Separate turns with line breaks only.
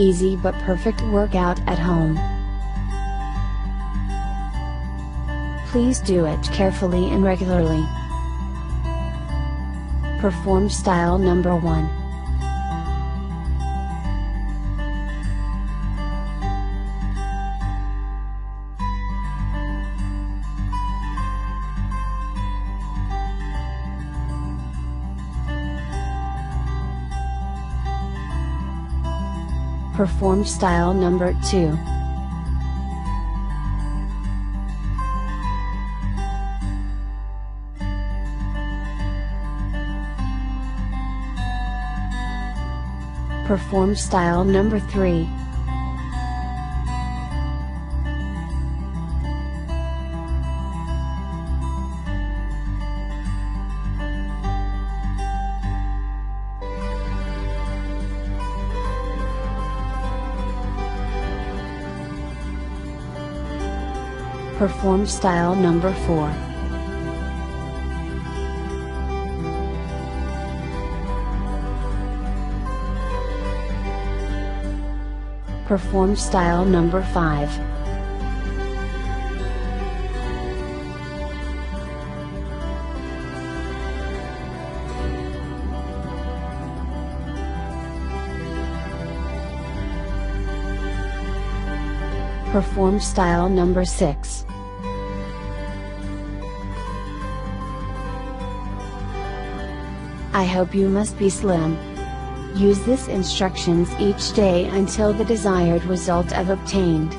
easy but perfect workout at home. Please do it carefully and regularly. Perform style number 1. Perform style number 2. Perform style number 3. Perform style number 4. Perform style number 5. Perform style number 6. I hope you must be slim. Use these instructions each day until the desired result is obtained.